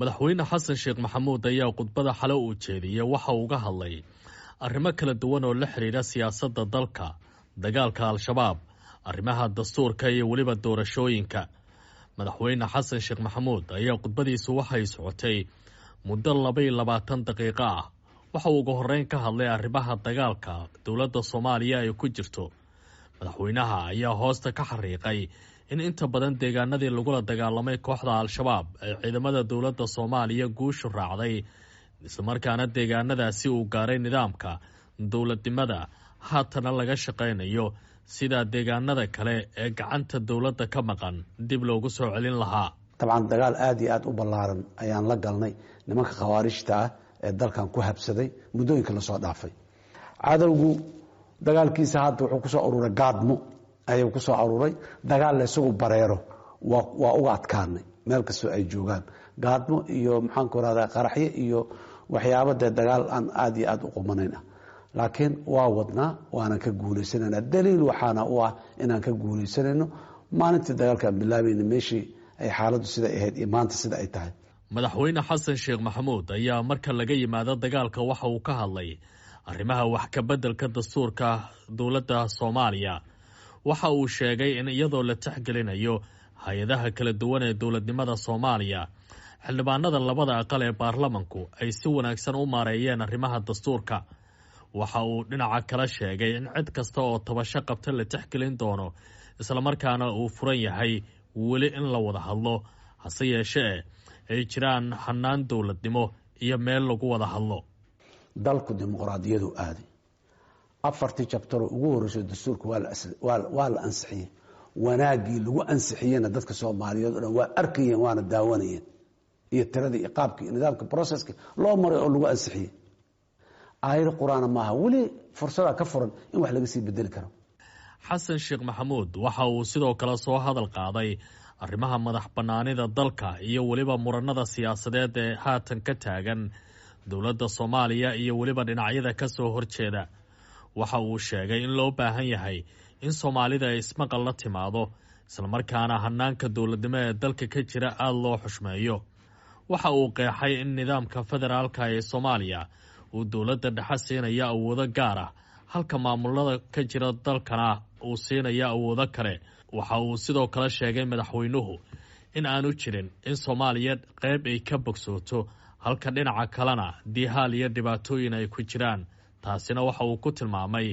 madaxweyne xasan sheekh maxamuud ayaa khudbada xalo u jeediyay waxa uu uga hadlay arrimo kala duwan oo la xiriira siyaasadda dalka, dagaalka al-shabaab, arrimaha dastuurka iyo weliba doorashooyinka. madaxweyne xasan sheekh maxamuud ayaa khudbadiisu waxay socotay muddo 22 daqiiqo ah. waxa uu ugu horreyn ka hadlay arrimaha dagaalka dowladda Soomaaliya ay ku jirto. madaxweynaha ayaa hoosta ka xariiqay in inta badan deegaanadii lagula dagaalamay kooxda al-shabaab ay ciidamada dowladda Soomaaliya guushu raacday, isla markaana deegaanadaasi uu gaaray nidaamka dowladnimada haatana laga shaqaynayo sida deegaanada kale ee gacanta dowladda ka maqan dib loogu soo celin lahaa. طبعا dagaal aad iyo aad u ballaaran ayaan la galnay nimanka khawaarijta ah ee dalkan ku habsaday muddooyinka la soo dhaafay. cadawgu dagaalkiisa hadda wuxuu ku soo ururay gaadmo ayuu ku soo ururay, dagaal la isugu bareero waa uga adkaanay meel kastoo ay joogaan. gaadmo iyo maxaan ku radaa qaraxyo iyo waxyaabo dagaal aan aad iyo aad u qumanayn ah, laakiin waa wadnaa waana ka guulaysanayna. daliil waxaana u ah inaan ka guulaysanayno maalintii dagaalkan bilaabayna meeshii ay xaaladdu sida ahayd iyo maanta sida ay tahay. madaxweyne xasan sheekh maxamuud ayaa marka laga yimaado dagaalka waxa uu ka hadlay arrimaha wax ka beddelka dastuurka dowladda Soomaaliya. waxa uu sheegay in iyadoo la taxgelinayo hay-adaha kala duwan ee dowladnimada Soomaaliya, xildhibaanada labada aqal ee baarlamanku ay si wanaagsan u maareeyeen arrimaha dastuurka. waxa uu dhinaca kala sheegay in cid kasta oo tabasho qabta la taxgelin doono, isla markaana uu furan yahay weli in la wada hadlo, hase yeeshee ay jiraan hannaan dowladnimo iyo meel lagu wada hadlo. dalku dimuqraadiyadu aaday 4 jabtar ugu horeysay dastuurka waa la ansixiyay. wanaagii lagu ansixiyayna dadka Soomaaliyeed oo dhan waa arkayeen waana daawanayeen, iyo tiradii iqaabkii nidaamka processka loo maray oo lagu ansixiyay. aayad quraan maaha weli fursada ka furan in wax laga sii bedeli karo. xasan sheekh maxamuud waxa uu sidoo kale soo hadal qaaday arrimaha madax bannaanida dalka iyo weliba muranada siyaasadeed ee haatan ka taagan dowladda Soomaaliya iyo weliba dhinacyada ka soo horjeeda. waxa uu sheegay in loo baahan yahay in Soomaalida ay ismaqal la timaado, isla markaana hannaanka dowladnimo ee dalka ka jira aad loo xushmeeyo. waxa uu qeexay in nidaamka federaalka ee Soomaaliya uu dowladda dhexe siinaya awoodo gaar ah, halka maamulada ka jira dalkana uu siinaya awoodo kale. waxa uu sidoo kale sheegay madaxweynuhu in aanu jirin in Soomaaliya qayb ay ka bogsooto halka dhinaca kalena diihaal iyo dhibaatooyin ay ku jiraan. taasina waxa uu ku tilmaamay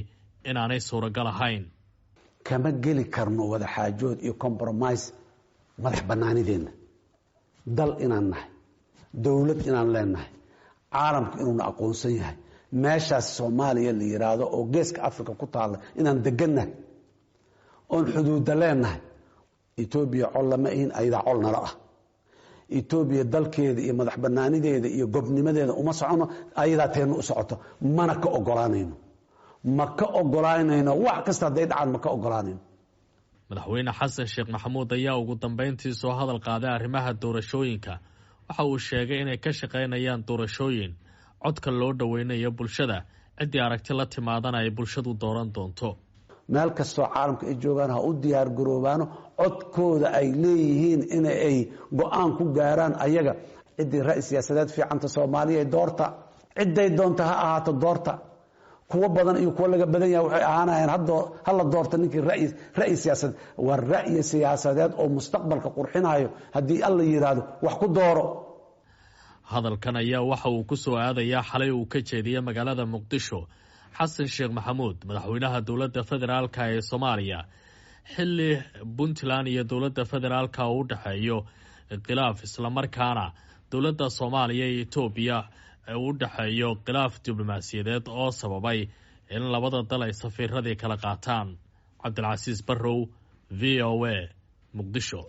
inaanay suuragal ahayn. kama geli karno wada xaajood iyo compromise madax bannaanideenna. dal inaan nahay, dowlad inaan leenahay, caalamku inuuna aqoonsan yahay, meeshaas Soomaaliya la yiraahdo oo geeska Afrika ku taala inaan degannahay oon xuduuda leenahay. Ethiopia col lama ahin, ayada col nala ah. Ethiopia dalkeeda iyo madax bannaanideeda iyo gobnimadeeda uma socono, ayada teenu u socoto. mana ka ogolaanayno wax kasta haday dhacaan ma ka ogolaanayno. madaxweyne xasan sheekh maxamuud ayaa ugu dambeyntii soo hadal qaaday arrimaha doorashooyinka. waxa uu sheegay inay ka shaqaynayaan doorashooyin codka loo dhaweynayo bulshada, ciddii aragti la timaadana ay bulshadu dooran doonto. meel kastoo caalamka ay joogaan ha u diyaar garoobaano codkooda ay leeyihiin in ay go'aan ku gaaraan ayaga. ciddii ra'yi siyaasadeed fiicanta Soomaaliya doorta, ciday doonta ha ahaato doorta. kuwa badan iyo kuwa laga badan yahay waxay ahaanayaan hadda doorta ninkii ra'yi siyaasadeed waa ra'yi siyaasadeed oo mustaqbalka qurxinayo. haddii alla yiraahdo wax ku dooro. hadalkan ayaa waxa uu ku soo aadayaa xalay uu ka jeediyay magaalada Muqdisho xasan sheekh maxamuud, madaxweynaha dowladda federaalka ee Soomaaliya, xilli Puntland iyo dowladda federaalka u dhaxeeyo khilaaf, isla markaana dowladda Soomaaliya iyo Itoobiya u dhaxeeyo khilaaf diblomaasiyadeed oo sababay in labada dal ay safiiradii kala qaataan. Cabdilcasiis Barrow, VOA, Muqdisho.